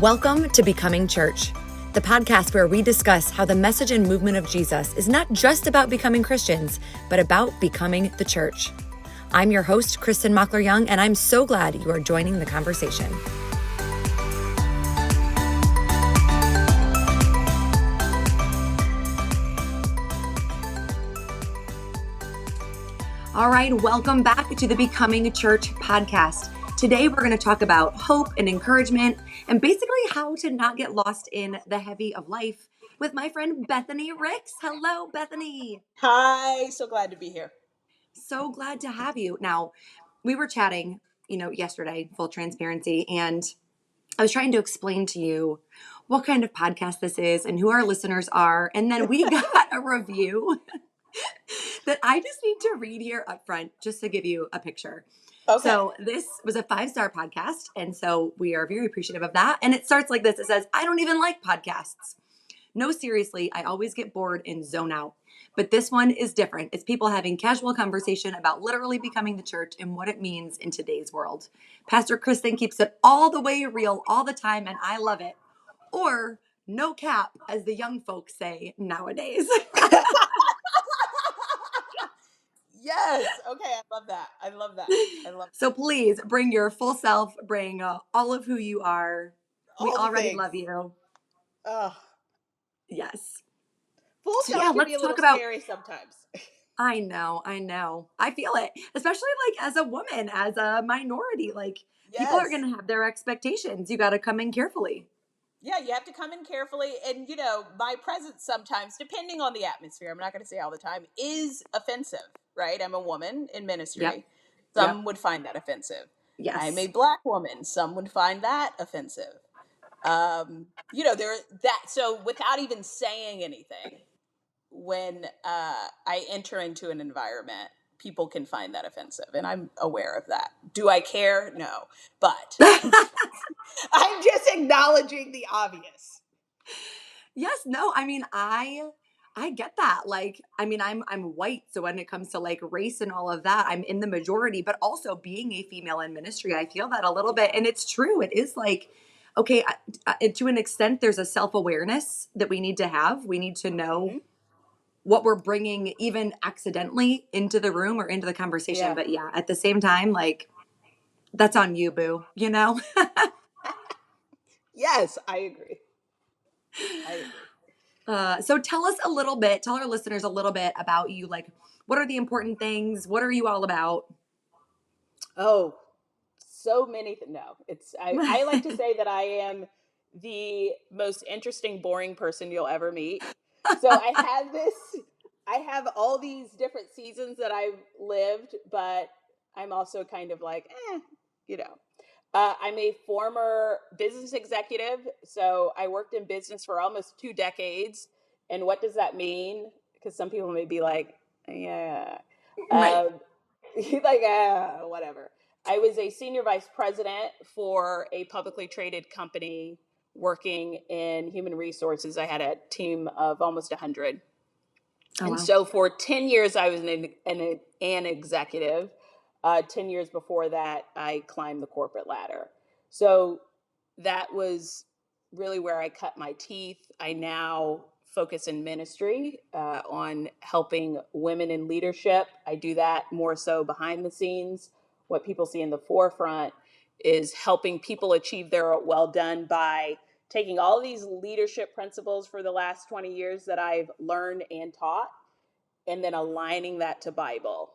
Welcome to Becoming Church, the podcast where we discuss how the message and movement of Jesus is not just about becoming Christians, but about becoming the church. I'm your host, Kristen Mockler-Young, and I'm so glad you are joining the conversation. All right, welcome back to the Becoming Church podcast. Today, we're going to talk about hope and encouragement and basically how to not get lost in the heavy of life with my friend Bethny Ricks. Hello, Bethny. Hi, so glad to be here. So glad to have you. Now, we were chatting, yesterday, full transparency, and I was trying to explain to you what kind of podcast this is and who our listeners are. And then we got a review that I just need to read here up front just to give you a picture. Okay. So this was a 5-star podcast, and so we are very appreciative of that. And it starts like this. It says, I don't even like podcasts. No, seriously, I always get bored and zone out. But this one is different. It's people having casual conversation about literally becoming the church and what it means in today's world. Pastor Kristen keeps it all the way real all the time, and I love it. Or no cap, as the young folks say nowadays. Yes. Okay. I love that. I love that. So please bring your full self, bring all of who you are. We All the already things. love you. Oh, Yes. full So self yeah, can let's be a little talk about, scary sometimes. I know. I feel it, especially like as a woman, as a minority, like people are Yes. going to have their expectations. You got to come in carefully. Yeah, you have to come in carefully. And, my presence sometimes, depending on the atmosphere, I'm not going to say all the time, is offensive, right? I'm a woman in ministry. Yep. Some would find that offensive. Yes. I'm a Black woman. Some would find that offensive. So without even saying anything, when I enter into an environment, people can find that offensive, and I'm aware of that. Do I care? No, but I'm just acknowledging the obvious. Yes, no, I get that. Like, I'm white, so when it comes to like race and all of that, I'm in the majority, but also being a female in ministry, I feel that a little bit. And it's true. It is like, okay, to an extent, there's a self-awareness that we need to have. We need to know what we're bringing even accidentally into the room or into the conversation. Yeah. But yeah, at the same time, like, that's on you, boo, Yes, I agree. So tell our listeners a little bit about you. Like, what are the important things? What are you all about? Oh, so many. No, I like to say that I am the most interesting, boring person you'll ever meet. So I have all these different seasons that I've lived, but I'm also kind of like, you know. I'm a former business executive, so I worked in business for almost 2 decades. And what does that mean? Because some people may be like, yeah, Right. like, whatever. I was a senior vice president for a publicly traded company working in human resources. I had a team of almost 100. Oh, And wow. so for 10 years, I was an executive. 10 years before that, I climbed the corporate ladder. So that was really where I cut my teeth. I now focus in ministry on helping women in leadership. I do that more so behind the scenes. What people see in the forefront is helping people achieve their well done by taking all these leadership principles for the last 20 years that I've learned and taught, and then aligning that to Bible.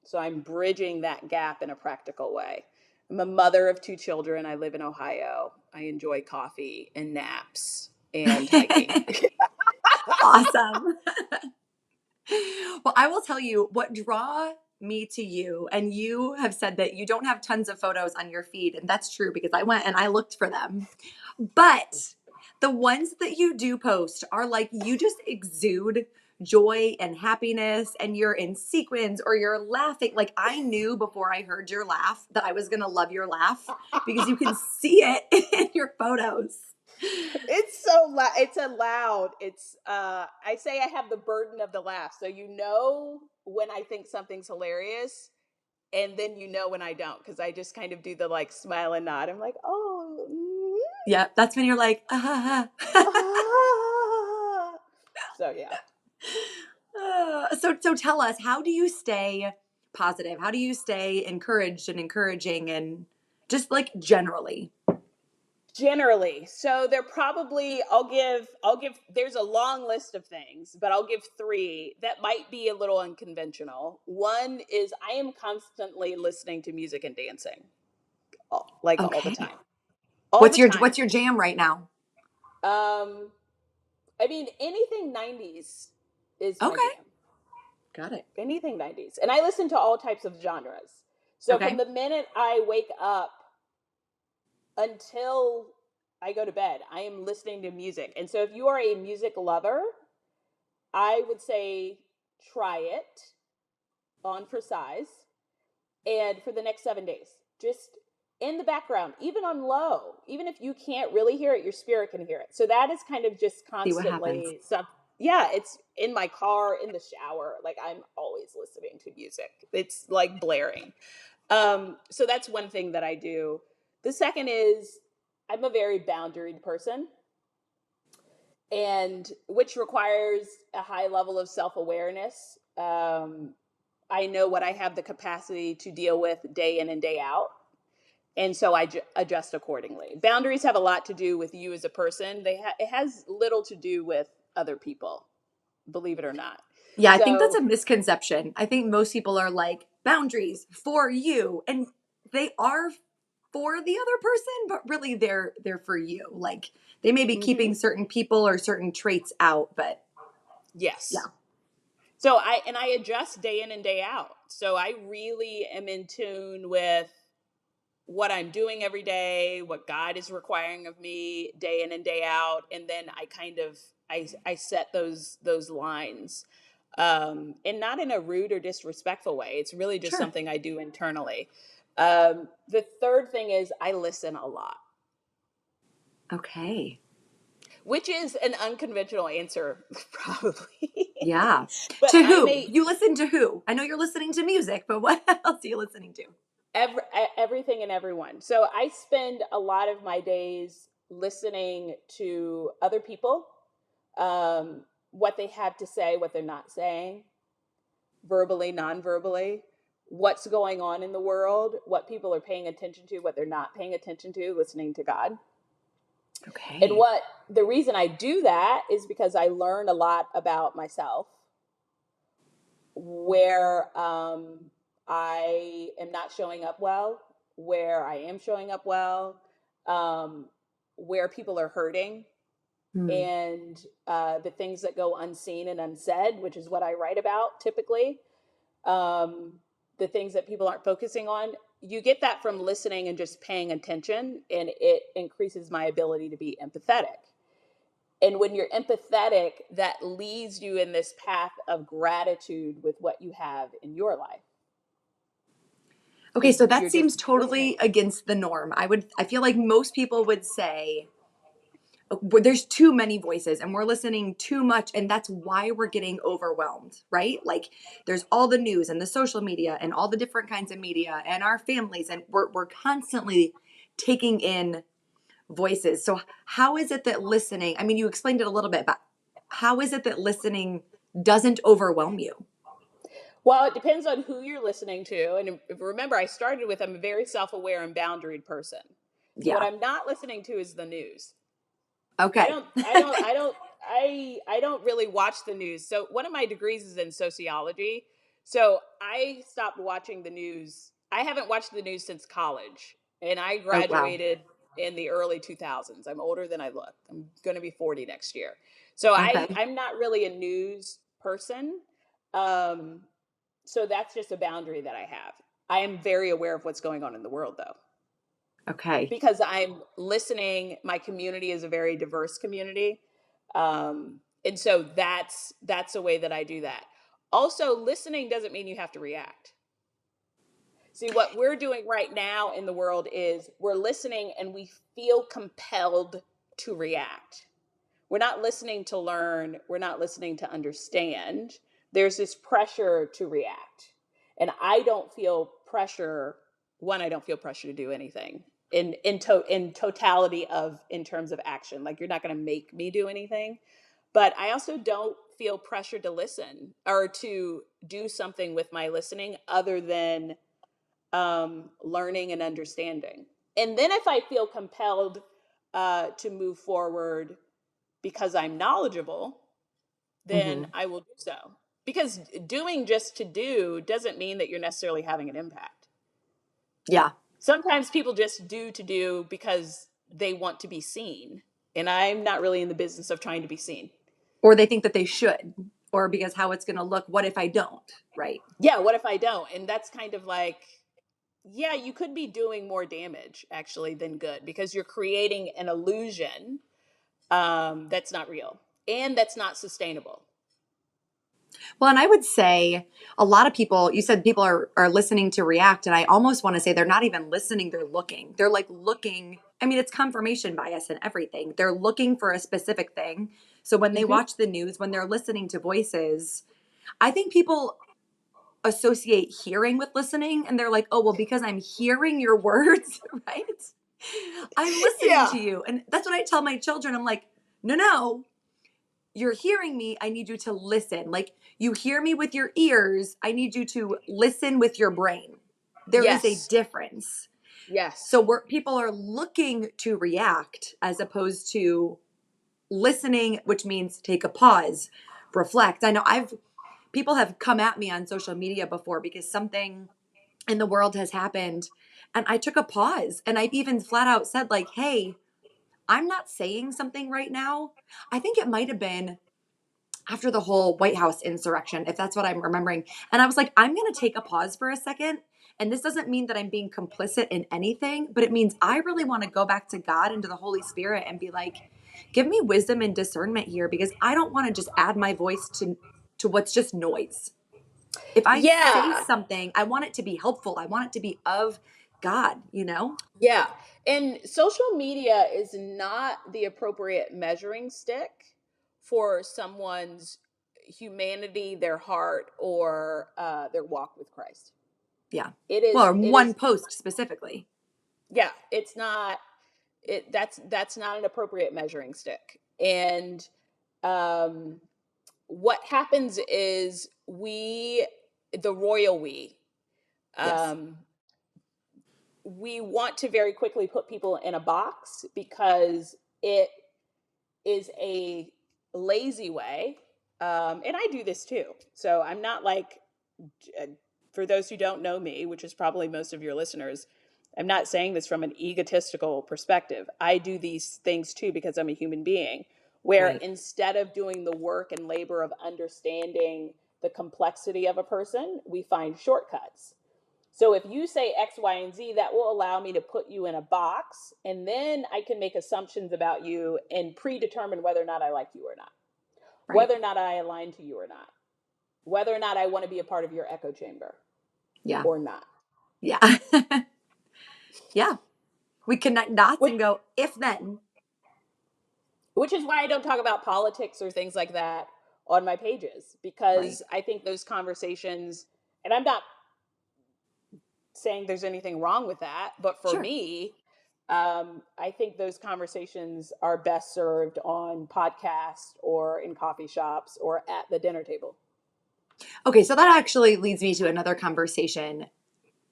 So I'm bridging that gap in a practical way. I'm a mother of 2 children. I live in Ohio. I enjoy coffee and naps and hiking. Awesome. Well, I will tell you what draw me to you, and you have said that you don't have tons of photos on your feed, and that's true because I went and I looked for them. But the ones that you do post are like you just exude joy and happiness, and you're in sequins or you're laughing. Like, I knew before I heard your laugh that I was going to love your laugh because you can see it in your photos. It's so loud. It's a loud. I say I have the burden of the laugh. So when I think something's hilarious, and then when I don't, because I just kind of do the like smile and nod. I'm like, oh, Yeah, that's when you're like, ah. Ah. So yeah. So tell us, how do you stay positive? How do you stay encouraged and encouraging and just like generally? Generally, so they're probably I'll give there's a long list of things, but I'll give three that might be a little unconventional. One is I am constantly listening to music and dancing, like all the Okay. time. All the time. What's your jam right now? Um I mean anything 90s is my Okay. jam. Got it. Anything 90s. And I listen to all types of genres. So from Okay. the minute I wake up until I go to bed, I am listening to music. And so if you are a music lover, I would say try it on for size and for the next 7 days. Just in the background, even on low, even if you can't really hear it, your spirit can hear it. So that is kind of just See what happens. constantly some. Yeah, it's in my car, in the shower. Like I'm always listening to music. It's like blaring. So that's one thing that I do. The second is I'm a very boundaried person, and which requires a high level of self-awareness. I know what I have the capacity to deal with day in and day out, and so I adjust accordingly. Boundaries have a lot to do with you as a person. It has little to do with other people, believe it or not. Yeah, I think that's So a misconception. I think most people are like boundaries for you, and they are for the other person, but really they're for you. Like they may be mhm, keeping certain people or certain traits out, but yes. yeah, So I adjust day in and day out. So I really am in tune with what I'm doing every day, what God is requiring of me day in and day out, and then I kind of I set those lines, and not in a rude or disrespectful way. It's really just sure. something I do internally. The third thing is I listen a lot, Okay. which is an unconventional answer, probably. Yeah. But To I'm who? a You listen to who? I know you're listening to music, but what else are you listening to? everything and everyone. So I spend a lot of my days listening to other people, what they have to say, what they're not saying, verbally, non-verbally, what's going on in the world, what people are paying attention to, what they're not paying attention to, listening to God. And Okay. what the reason I do that is because I learn a lot about myself, where I am not showing up well, where I am showing up well, um, where people are hurting, Hmm. and the things that go unseen and unsaid, which is what I write about typically. Um, the things that people aren't focusing on. You get that from listening and just paying attention, and it increases my ability to be empathetic. And when you're empathetic, that leads you in this path of gratitude with what you have in your life Okay, because so that you're just seems listening. totally against the norm. I feel like most people would say there's too many voices and we're listening too much and that's why we're getting overwhelmed, right? Like there's all the news and the social media and all the different kinds of media and our families and we're constantly taking in voices. So how is it that listening, I mean you explained it a little bit, but how is it that listening doesn't overwhelm you? Well, it depends on who you're listening to. And remember, I started with I'm a very self aware and boundaried person. So what Yeah. I'm not listening to is the news. I Okay. don't, I don't, I don't, I don't really watch the news. So one of my degrees is in sociology. So I stopped watching the news. I haven't watched the news since college, and I Oh wow. graduated in the early 2000s. I'm older than I look. I'm going to be 40 next year. So Okay. I'm not really a news person. Um, so that's just a boundary that I have. I am very aware of what's going on in the world, though, Okay. because I'm listening. My community is a very diverse community, and so that's a way that I do that. Also, listening doesn't mean you have to react. See, what we're doing right now in the world is we're listening and we feel compelled to react. We're not listening to learn, we're not listening to understand. There's this pressure to react. And I don't feel pressure. One, I don't feel pressure to do anything. in totality of in terms of action. Like you're not going to make me do anything, but I also don't feel pressure to listen or to do something with my listening other than learning and understanding. And then if I feel compelled to move forward because I'm knowledgeable, then Hmm. I will do so. Because doing just to do doesn't mean that you're necessarily having an impact. Yeah. Sometimes people just do to do because they want to be seen. And I'm not really in the business of trying to be seen. Or they think that they should, or because how it's going to look. What if I don't? Right. Yeah, what if I don't? And that's kind of like, yeah, you could be doing more damage actually than good because you're creating an illusion that's not real and that's not sustainable. Well, and I would say a lot of people, you said people are listening to react, and I almost want to say they're not even listening, they're looking. They're like looking. I mean, it's confirmation bias and everything. They're looking for a specific thing. So when they Mm-hmm. watch the news, when they're listening to voices, I think people associate hearing with listening and they're like, "Oh, well because I'm hearing your words, right? I'm listening Yeah. to you." And that's what I tell my children. I'm like, "No, no, you're hearing me. I need you to listen. Like you hear me with your ears. I need you to listen with your brain. There is a Yes. difference." Yes. So where people are looking to react as opposed to listening, which means take a pause, reflect. I know people have come at me on social media before because something in the world has happened and I took a pause and I've even flat out said like, "Hey, I'm not saying something right now." I think it might have been after the whole White House insurrection, if that's what I'm remembering. And I was like, I'm going to take a pause for a second. And this doesn't mean that I'm being complicit in anything, but it means I really want to go back to God and to the Holy Spirit and be like, give me wisdom and discernment here because I don't want to just add my voice to what's just noise. If I say Yeah. something, I want it to be helpful. I want it to be of God, you know? Yeah. And social media is not the appropriate measuring stick for someone's humanity, their heart, or their walk with Christ. Yeah. It Well, is, or it one is, post specifically. yeah, it's not, that's not an appropriate measuring stick. And um, what happens is the royal Yes. um, we want to very quickly put people in a box because it is a lazy way. And I do this too. So I'm not like, uh, for those who don't know me, which is probably most of your listeners, I'm not saying this from an egotistical perspective. I do these things too because I'm a human being, where Right. instead of doing the work and labor of understanding the complexity of a person, we find shortcuts. So if you say X, Y, and Z, that will allow me to put you in a box, and then I can make assumptions about you and predetermine whether or not I like you or not, Right. whether or not I align to you or not, whether or not I want to be a part of your echo chamber Yeah. or not. Yeah. Yeah. We connect dots Which, and go, if then. which is why I don't talk about politics or things like that on my pages, Right. because I think those conversations, and I'm not saying there's anything wrong with that, but for Sure. me, I think those conversations are best served on podcasts or in coffee shops or at the dinner table. Okay. So that actually leads me to another conversation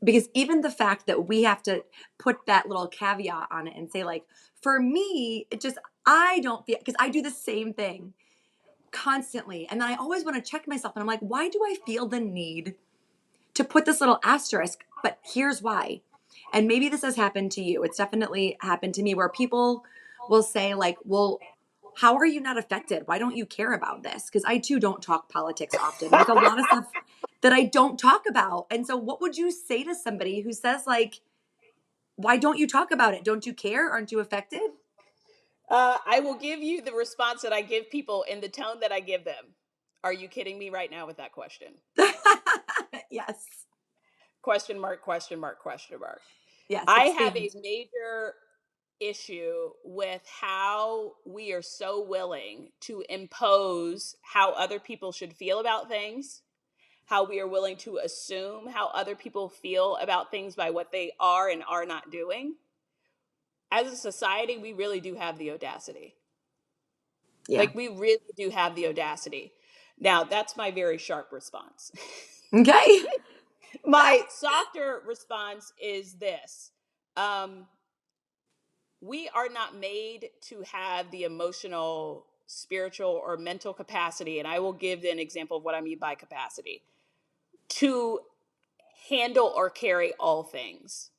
because even the fact that we have to put that little caveat on it and say, like, for me, it just, I don't feel, because I do the same thing constantly. And then I always want to check myself. And I'm like, why do I feel the need to put this little asterisk? But here's why. And maybe this has happened to you. It's definitely happened to me where people will say, like, well, how are you not affected? Why don't you care about this? Because I too don't talk politics often. There's a lot of stuff that I don't talk about. And so, what would you say to somebody who says, like, why don't you talk about it? Don't you care? Aren't you affected? I will give you the response that I give people in the tone that I give them. Are you kidding me right now with that question? Yes. Question mark, question mark, question mark. Yes. I have a Expand. major issue with how we are so willing to impose how other people should feel about things, how we are willing to assume how other people feel about things by what they are and are not doing, as a society, we really do have the audacity. Yeah. Like, we really do have the audacity. Now, that's my very sharp response. Okay. My softer response is this. We are not made to have the emotional, spiritual, or mental capacity, and I will give an example of what I mean by capacity, to handle or carry all things.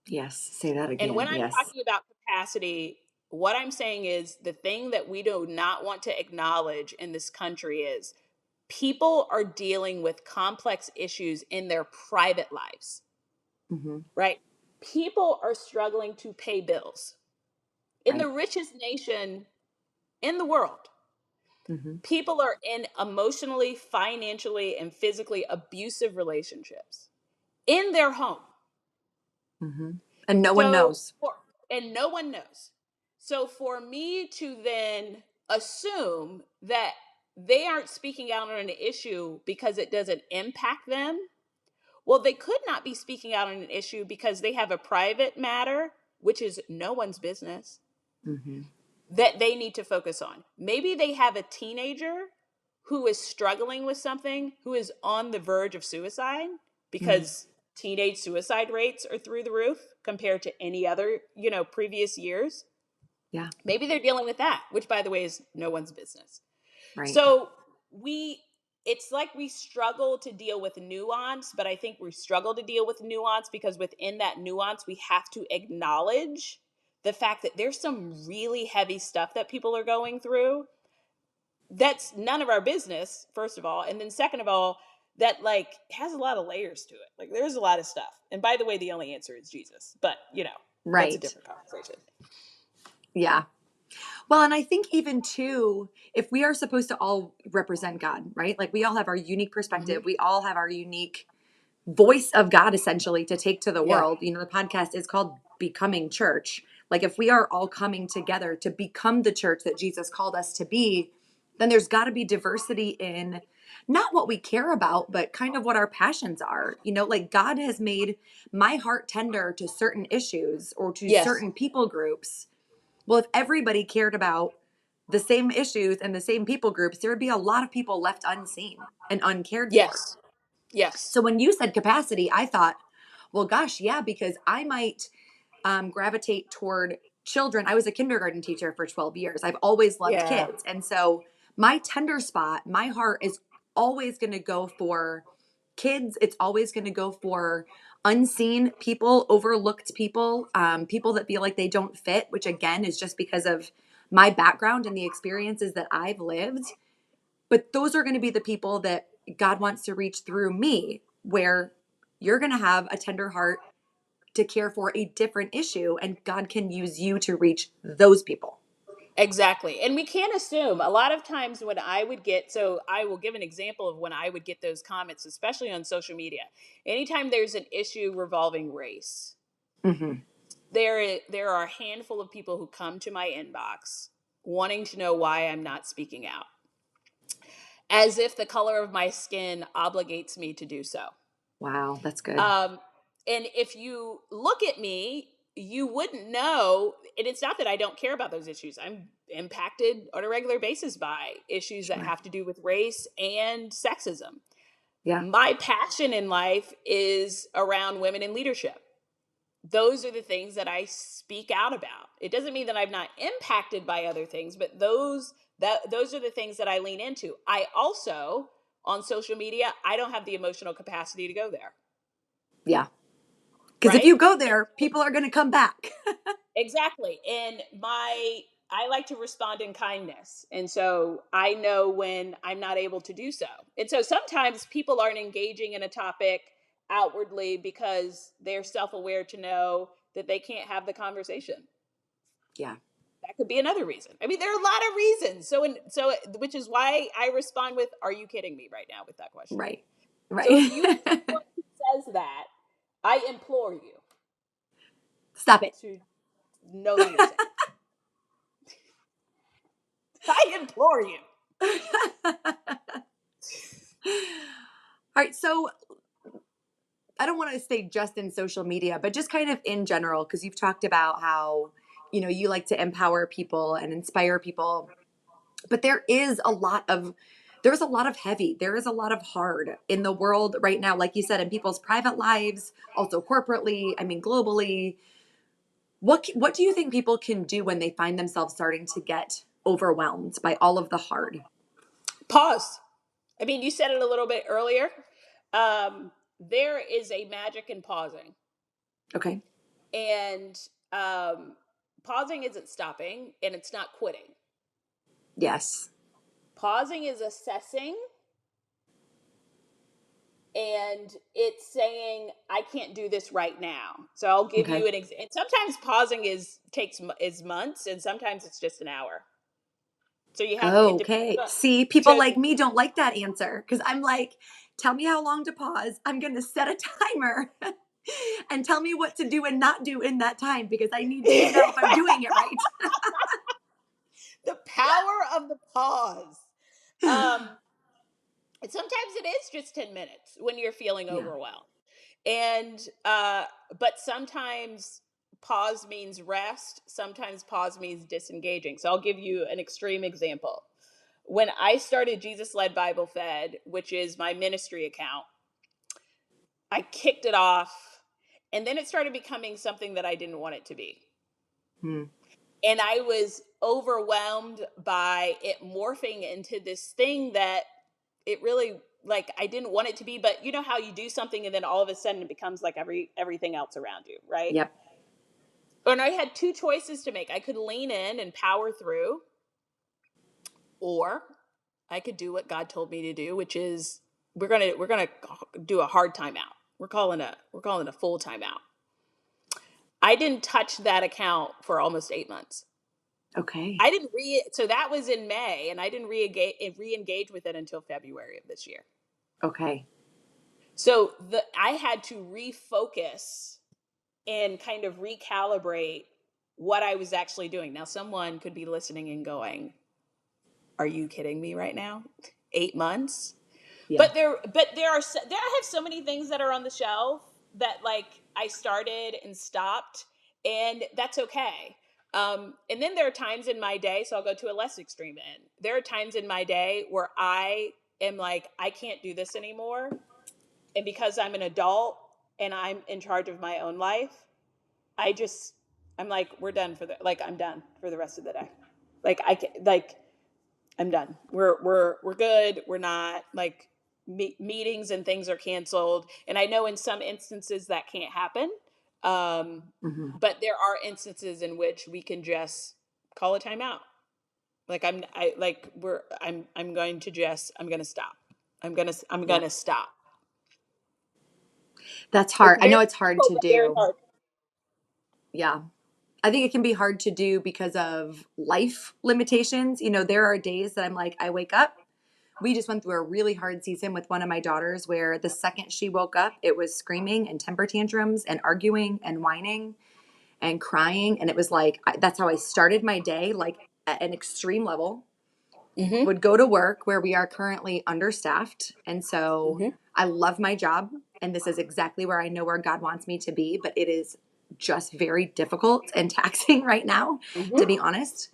Yes. Say that And again. when I'm Yes. talking about capacity, what I'm saying is the thing that we do not want to acknowledge in this country is people are dealing with complex issues in their private lives, Hmm. right? People are struggling to pay bills. In the Right. richest nation in the world, Hmm. people are in emotionally, financially, and physically abusive relationships in their home. Hmm. And no one So, knows. and no one knows. So, for me to then assume that they aren't speaking out on an issue because it doesn't impact them, well, they could not be speaking out on an issue because they have a private matter, which is no one's business, Hmm. that they need to focus on. Maybe they have a teenager who is struggling with something, who is on the verge of suicide Hmm. because teenage suicide rates are through the roof compared to any other, previous years. Yeah. Maybe they're dealing with that, which by the way is no one's business. Right. So we it's like we struggle to deal with nuance, but I think we struggle to deal with nuance because within that nuance we have to acknowledge the fact that there's some really heavy stuff that people are going through that's none of our business, first of all, and then second of all, that like has a lot of layers to it. Like there's a lot of stuff. And by the way, the only answer is Jesus, but that's a Right. different conversation. Yeah. Well, and I think even too, if we are supposed to all represent God, right? Like we all have our unique perspective, Hmm. we all have our unique voice of God essentially to take to the Yeah. world. The podcast is called Becoming Church. Like if we are all coming together to become the church that Jesus called us to be, then there's got to be diversity in not what we care about, but kind of what our passions are. Like God has made my heart tender to certain issues or to Yes. certain people groups. Well, if everybody cared about the same issues and the same people groups, there would be a lot of people left unseen and uncared for. Yes. Yes. So when you said capacity, I thought, well, gosh, yeah, because I might gravitate toward children. I was a kindergarten teacher for 12 years. I've always loved Yeah. kids. And so my tender spot, my heart is always going to go for kids. It's always going to go for unseen people, overlooked people, people that feel like they don't fit, which again is just because of my background and the experiences that I've lived. But those are going to be the people that God wants to reach through me, where you're going to have a tender heart to care for a different issue, and God can use you to reach those people. Exactly. And we can't assume a lot of times when so I will give an example of when I would get those comments, especially on social media. Anytime there's an issue revolving race, Hmm. there are a handful of people who come to my inbox wanting to know why I'm not speaking out, as if the color of my skin obligates me to do so. Wow, that's good. Um, and if you look at me, you wouldn't know. And it's not that I don't care about those issues. I'm impacted on a regular basis by issues that Sure. have to do with race and sexism. Yeah. My passion in life is around women in leadership. Those are the things that I speak out about. It doesn't mean that I'm not impacted by other things, but those are the things that I lean into. I also on social media, I don't have the emotional capacity to go there, Yeah. Because if right? you go there, people are going to come back. Exactly. And I like to respond in kindness. And so I know when I'm not able to do so. And so sometimes people aren't engaging in a topic outwardly because they're self-aware to know that they can't have the conversation. Yeah. That could be another reason. I mean, there are a lot of reasons. Which is why I respond with, "Are you kidding me right now?" with that question. Right. So if Right. you are someone who says that, I implore you Stop it. to no longer say it. I implore you. All right. So I don't want to stay just in social media, but just kind of in general, because you've talked about how you like to empower people and inspire people, but there's a lot of heavy, there is a lot of hard in the world right now, like you said, in people's private lives, also corporately, I mean, globally. What do you think people can do when they find themselves starting to get overwhelmed by all of the hard? Pause. I mean, you said it a little bit earlier. There is a magic in pausing. Okay. And pausing isn't stopping and it's not quitting. Yes. Pausing is assessing, and it's saying, I can't do this right now. So I'll give Okay. you an example. And sometimes pausing is months, and sometimes it's just an hour. So you have, it depends Okay. on, See, people so like me don't like that answer because I'm like, tell me how long to pause. I'm going to set a timer and tell me what to do and not do in that time because I need to know if I'm doing it right. the power of the pause. Um, and sometimes it is just 10 minutes when you're feeling Yeah. overwhelmed. And but sometimes pause means rest, sometimes pause means disengaging. So I'll give you an extreme example. When I started Jesus Led Bible Fed, which is my ministry account, I kicked it off, and then it started becoming something that I didn't want it to be. Hmm. And I was overwhelmed by it morphing into this thing that it really, like, I didn't want it to be. But you know how you do something and then all of a sudden it becomes like everything else around you, right? Yep. And I had two choices to make. I could lean in and power through, or I could do what God told me to do, which is we're gonna do a hard timeout. We're calling a full timeout. I didn't touch that account for almost 8 months. Okay. I didn't re so that was in May, and I didn't re-engage with it until February of this year. Okay. So I had to refocus and kind of recalibrate what I was actually doing. Now, someone could be listening and going, "Are you kidding me right now? 8 months?" Yeah. But I have so many things that are on the shelf that, like, I started and stopped, and that's okay. And then there are times in my day, so I'll go to a less extreme end. There are times in my day where I am like, I can't do this anymore, and because I'm an adult and I'm in charge of my own life, I just I'm like, we're done for the like I'm done for the rest of the day. Like I can like I'm done. We're good. We're not like meetings and things are canceled. And I know in some instances that can't happen. Um, Hmm. but there are instances in which we can just call a timeout. Like I like I'm going to just I'm going to stop. I'm going Yep. to stop. That's hard. It's I very know it's hard simple to but very do. hard. Yeah. I think it can be hard to do because of life limitations. There are days that I'm like, I wake up. We just went through a really hard season with one of my daughters where the second she woke up, it was screaming and temper tantrums and arguing and whining and crying. And it was like, that's how I started my day, like at an extreme level. Mhm. Would go to work where we are currently understaffed. And so Mhm. I love my job. And this is exactly where I know where God wants me to be. But it is just very difficult and taxing right now, to Mhm. be honest.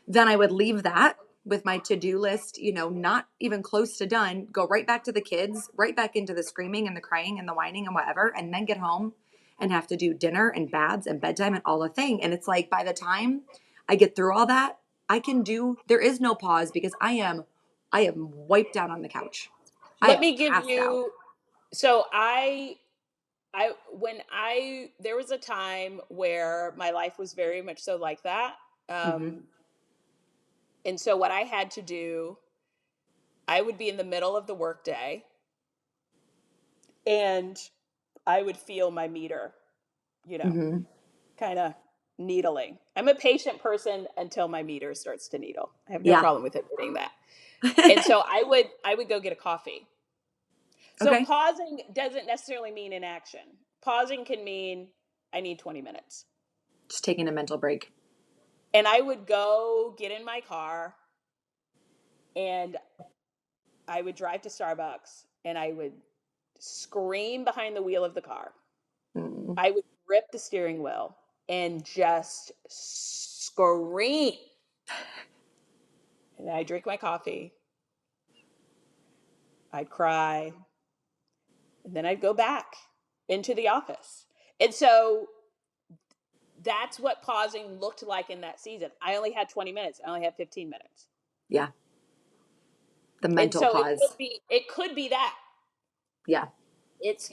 Then I would leave that with my to-do list, not even close to done, go right back to the kids, right back into the screaming and the crying and the whining and whatever, and then get home and have to do dinner and baths and bedtime and all the thing. And it's like by the time I get through all that, there is no pause because I am wiped out on the couch. I Let am me give passed out. you so I when I there was a time where my life was very much so like that. Hmm. Um and so what I had to do, I would be in the middle of the workday and I would feel my meter, you know, Hmm. kind of needling. I'm a patient person until my meter starts to needle. I have no Yeah. problem with admitting that. And so I would go get a coffee. So Okay. pausing doesn't necessarily mean inaction. Pausing can mean I need 20 minutes. Just taking a mental break. And I would go get in my car and I would drive to Starbucks and I would scream behind the wheel of the car. Mm. I would grip the steering wheel and just scream. And I'd drink my coffee, I'd cry, and then I'd go back into the office. And so that's what pausing looked like in that season. I only had 20 minutes. I only had 15 minutes. Yeah. The And mental so pause. it could be that. Yeah. It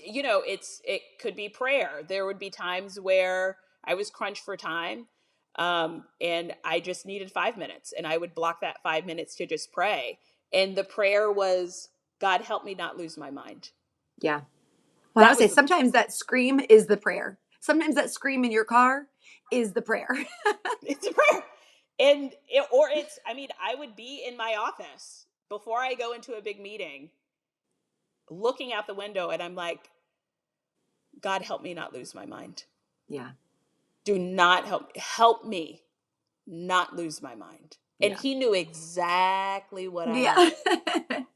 could be prayer. There would be times where I was crunched for time, and I just needed 5 minutes, and I would block that 5 minutes to just pray. And the prayer was, God, help me not lose my mind. Yeah. Well, I That would say was the sometimes that scream is the prayer. Sometimes that scream in your car is the prayer. It's a prayer. I would be in my office before I go into a big meeting, looking out the window, and I'm like, God, help me not lose my mind. Yeah. Do not help me not lose my mind. And Yeah. he knew exactly what I Yeah. needed.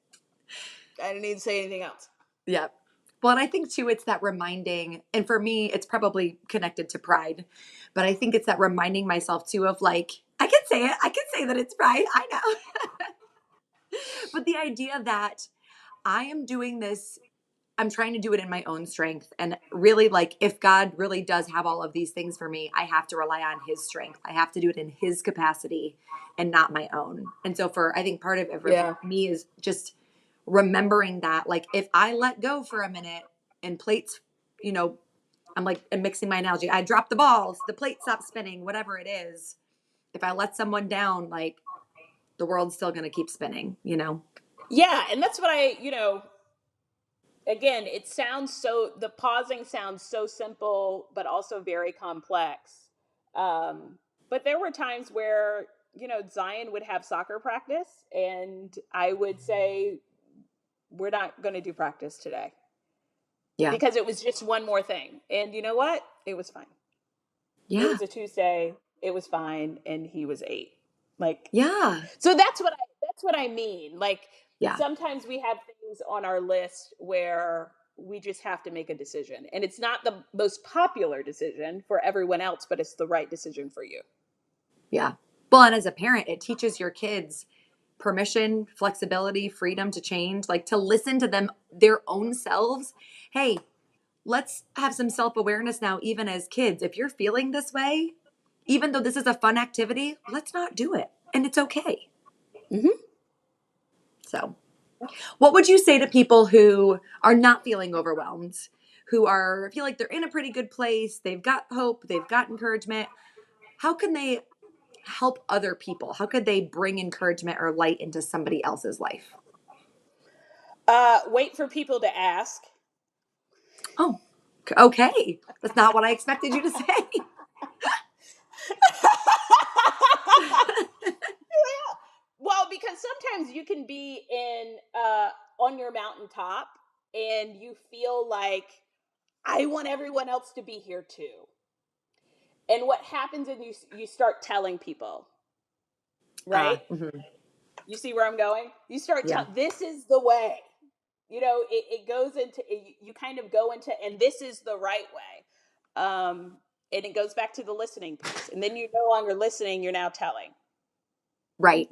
I didn't need to say anything else. Yeah. Well, and I think too, it's that reminding, and for me, it's probably connected to pride, but I think it's that reminding myself too of like, I can say it. I can say that it's pride. I know. But the idea that I am doing this, I'm trying to do it in my own strength. And really, like, if God really does have all of these things for me, I have to rely on his strength. I have to do it in his capacity and not my own. And so, I think part of it for Yeah. me is just remembering that, like, if I let go for a minute and plates, you know, I'm mixing my analogy. I drop the balls, the plate stops spinning, whatever it is. If I let someone down, like, the world's still going to keep spinning, you know? Yeah. And that's what again, the pausing sounds so simple, but also very complex. But there were times where, Zion would have soccer practice, and I would say, we're not going to do practice today Yeah. because it was just one more thing. And you know what? It was fine. It Yeah. was a Tuesday. It was fine. And he was 8. Like, Yeah. so that's what I mean. Like, Yeah. sometimes we have things on our list where we just have to make a decision. And it's not the most popular decision for everyone else, but it's the right decision for you. Yeah. Well, and as a parent, it teaches your kids permission, flexibility, freedom to change, like to listen to them, their own selves. Hey, let's have some self awareness now, even as kids. If you're feeling this way, even though this is a fun activity, let's not do it. And it's okay. Mm-hmm. So, what would you say to people who are not feeling overwhelmed, who feel like they're in a pretty good place, they've got hope, they've got encouragement? How can they help other people? How could they bring encouragement or light into somebody else's life? Wait for people to ask. Oh, okay. That's not what I expected you to say. Well, because sometimes you can be on your mountaintop, and you feel like, I want everyone else to be here too. And what happens is you start telling people, right? Mhm. You see where I'm going? You start Yeah. telling, this is the way. It goes into, you kind of go into, and this is the right way. And it goes back to the listening piece. And then you're no longer listening, you're now telling. Right.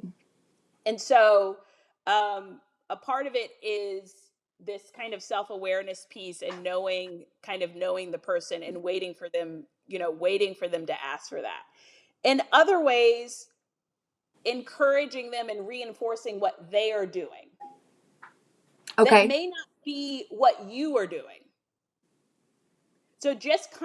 And so, a part of it is this kind of self-awareness piece, and knowing the person, and waiting for them to ask for that. In other ways, encouraging them and reinforcing what they are doing that Okay. may not be what you are doing. So just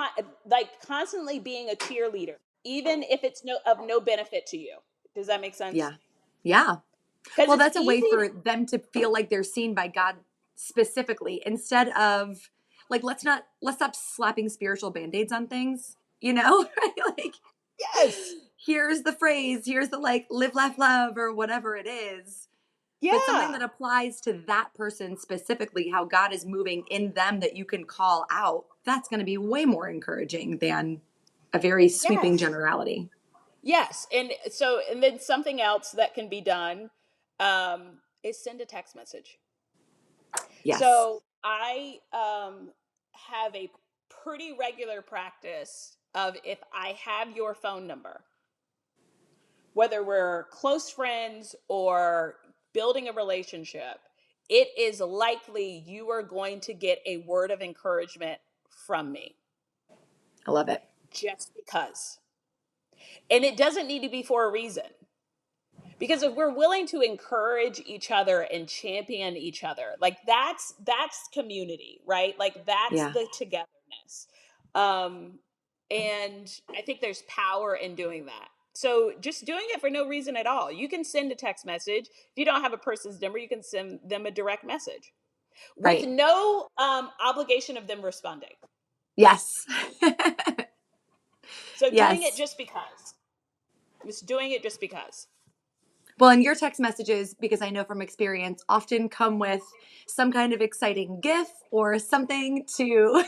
like constantly being a cheerleader, even if it's of no benefit to you. Does that make sense? Yeah. Yeah. Because Well, it's that's a way easy to, for them to feel like they're seen by God specifically instead of like let's stop slapping spiritual band-aids on things, you know? Right? Like yes, here's the phrase, here's the like live, laugh, love or whatever it is. But something yeah, that applies to that person specifically, how God is moving in them that you can call out, that's going to be way more encouraging than a very sweeping yes, generality. yes. And then something else that can be done, is send a text message. Yes. So I have a pretty regular practice of if I have your phone number, whether we're close friends or building a relationship, it is likely you are going to get a word of encouragement from me I love it. just because. And it doesn't need to be for a reason. Because if we're willing to encourage each other and champion each other, like that's community, right? Like that's Yeah, the togetherness. Um, and I think there's power in doing that. So just doing it for no reason at all. You can send a text message. If you don't have a person's number, you can send them a direct message with right. no obligation of them responding. Yes. So doing it Yes. just because. Just doing it just because. Well, and your text messages, because I know from experience, often come with some kind of exciting GIF or something to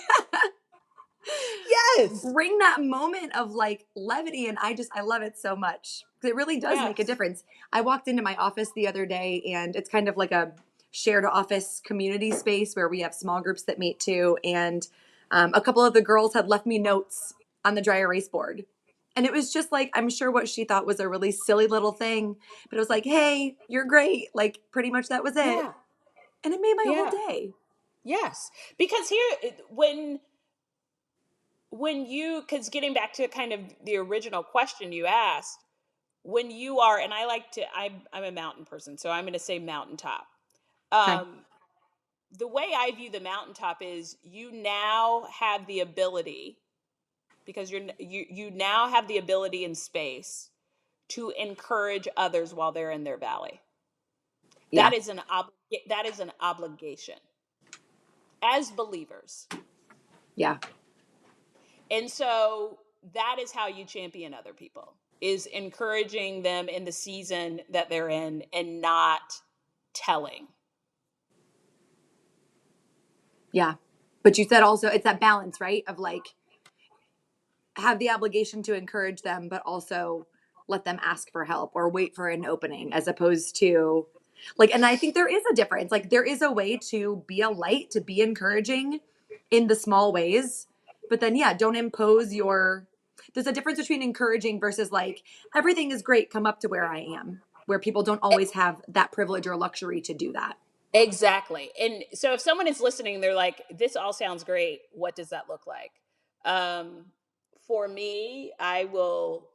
Yes. bring that moment of like levity. And I love it so much. It really does make a Yes. difference. I walked into my office the other day, and it's kind of like a shared office community space where we have small groups that meet too. And a couple of the girls had left me notes on the dry erase board. And it was just like, I'm sure what she thought was a really silly little thing, but it was like, hey, you're great. Like, pretty much that was it. Yeah. And it made my whole Yeah. day. Yes, because here when you because getting back to kind of the original question you asked, when you are and I like to I'm a mountain person, so I'm going to say mountaintop. Okay. Um the way I view the mountaintop is you now have the ability because you now have the ability in space to encourage others while they're in their valley. Yeah. That is an obligation as believers. Yeah. And so that is how you champion other people is encouraging them in the season that they're in and not telling. Yeah. But you said also it's that balance, right? Of like, have the obligation to encourage them, but also let them ask for help or wait for an opening as opposed to like, and I think there is a difference. Like, there is a way to be a light, to be encouraging in the small ways, but then, yeah, don't impose your. There's a difference between encouraging versus like, everything is great, come up to where I am, where people don't always have that privilege or luxury to do that. Exactly. And so if someone is listening, they're like, this all sounds great. What does that look like? Um, for me, I will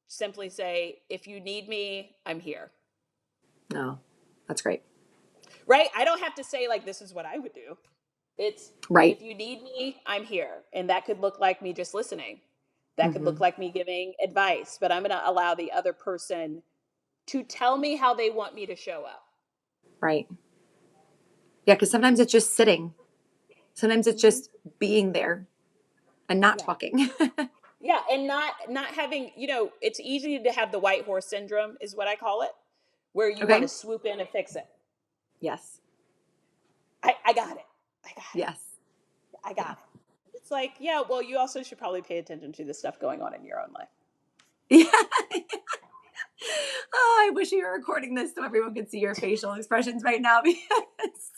simply say, if you need me, I'm here. No, that's great. Right? I don't have to say, like, this is what I would do. It's Right. if you need me, I'm here. And that could look like me just listening. That could Hmm. look like me giving advice, but I'm going to allow the other person to tell me how they want me to show up. Right. Yeah, because sometimes it's just sitting. Sometimes it's Mm-hmm. just being there and not Yeah. talking. Yeah, and not having, it's easy to have the white horse syndrome is what I call it, where you want to Okay. swoop in and fix it. Yes. I got it. I got it. Yes. I Yeah. got it. It's like, yeah, well, you also should probably pay attention to the stuff going on in your own life. Yeah. Oh, I wish you were recording this so everyone could see your facial expressions right now because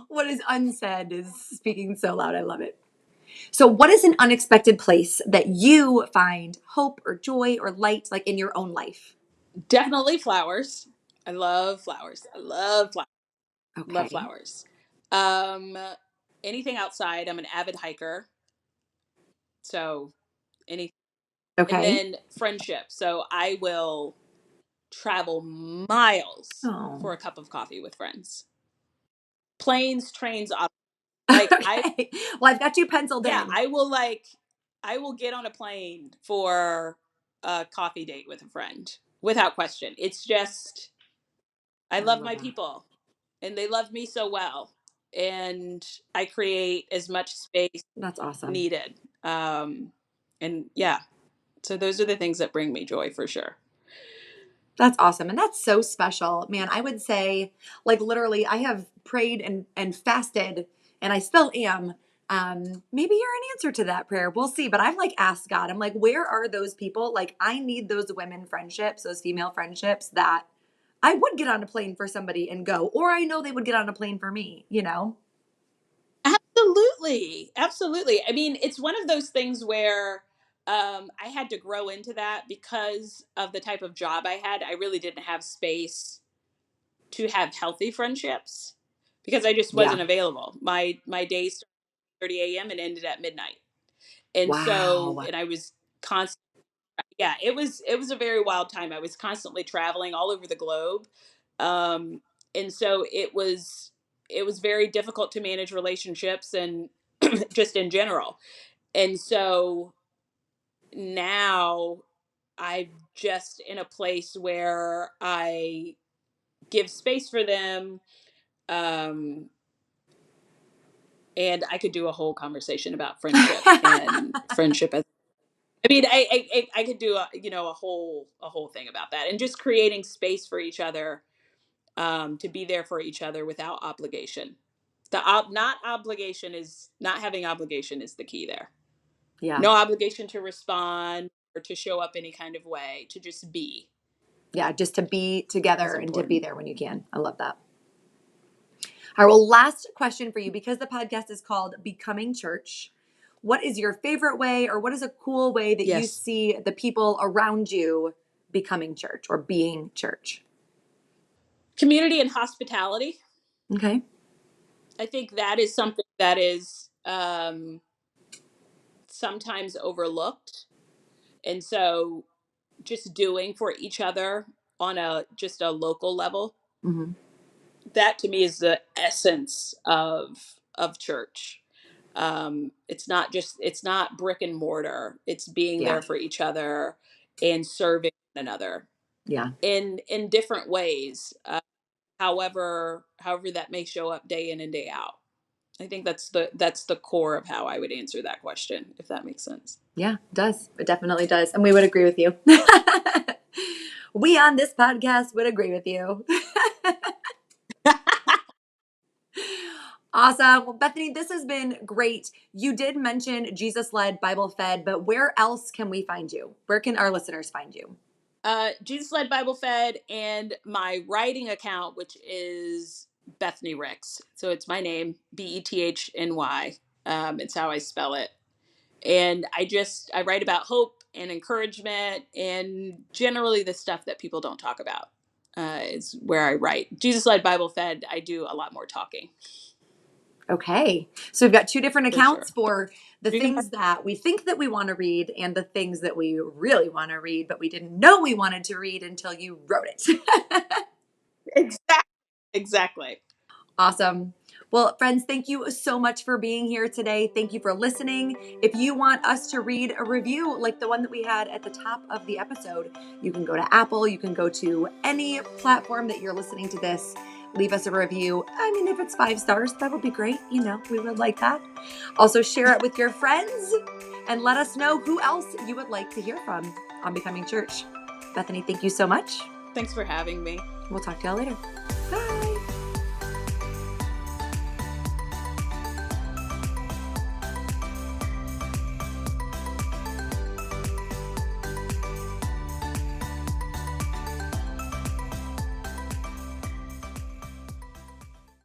what is unsaid is speaking so loud. I love it. So, what is an unexpected place that you find hope or joy or light, like in your own life? Definitely flowers. I love flowers. I love flowers. Love Okay. flowers. Um, anything outside. I'm an avid hiker. So any and Okay. then friendship. So I will travel miles Oh. for a cup of coffee with friends. Planes, trains, like I Okay. Well, I've got you penciled yeah, in. I will get on a plane for a coffee date with a friend without question. It's just I I love love my that. people and they love me so well and I create as much space That's awesome. needed. And yeah, so those are the things that bring me joy for sure. That's awesome. And that's so special. Man, I would say, like, literally, I have prayed and fasted, and I still am. Maybe you're an answer to that prayer. We'll see. But I've like asked God, I'm like, where are those people? Like, I need those women friendships, those female friendships that I would get on a plane for somebody and go, or I know they would get on a plane for me, you know? Absolutely. Absolutely. I mean, it's one of those things where I had to grow into that because of the type of job I had. I really didn't have space to have healthy friendships because I just Yeah. wasn't available. My days started at 30 a.m. and ended at midnight. And so, Wow. and I was constantly, yeah, it was a very wild time. I was constantly traveling all over the globe. Um, and so it was very difficult to manage relationships and just in general. And so now I'm just in a place where I give space for them. Um, and I could do a whole conversation about friendship and friendship as I mean, I could do a a whole thing about that, and just creating space for each other, to be there for each other without obligation. Not obligation is not having obligation is the key there. Yeah. No obligation to respond or to show up any kind of way. To just be Yeah. Just to be is together and to be important. there when you can. I love that. All right. Well, last question for you because the podcast is called Becoming Church. What is your favorite way, or what is a cool way that you Yes, see the people around you becoming church or being church? community and hospitality. Okay. I think that is something that is sometimes overlooked, and so just doing for each other on a just a local level, Hmm. that to me is the essence of church. It's not brick and mortar. It's being Yeah. there for each other and serving one another Yeah. in different ways, however that may show up day in and day out. I think that's the core of how I would answer that question, if that makes sense. Yeah, it does. It definitely does. And we would agree with you. We on this podcast would agree with you. Awesome. Well, Bethany, this has been great. You did mention Jesus led, Bible fed, but where else can we find you? Where can our listeners find you? Jesus led Bible fed, and my writing account, which is Bethny Ricks. So it's my name, Bethny. It's how I spell it. And I write about hope and encouragement and generally the stuff that people don't talk about. Is where I write. Jesus led Bible fed. I do a lot more talking Okay. So we've got two different for accounts sure. for the You can things that we think that we want to read and the things that we really want to read, but we didn't know we wanted to read until you wrote it. exactly exactly. Awesome. Well, friends, thank you so much for being here today. Thank you for listening. If you want us to read a review like the one that we had at the top of the episode, you can go to Apple, you can go to any platform that you're listening to this. Leave us a review. I mean, if it's 5 stars, that would be great. You know, we would like that. Also, share it with your friends and let us know who else you would like to hear from on Becoming Church. Bethany, thank you so much. Thanks for having me. We'll talk to y'all later. Bye.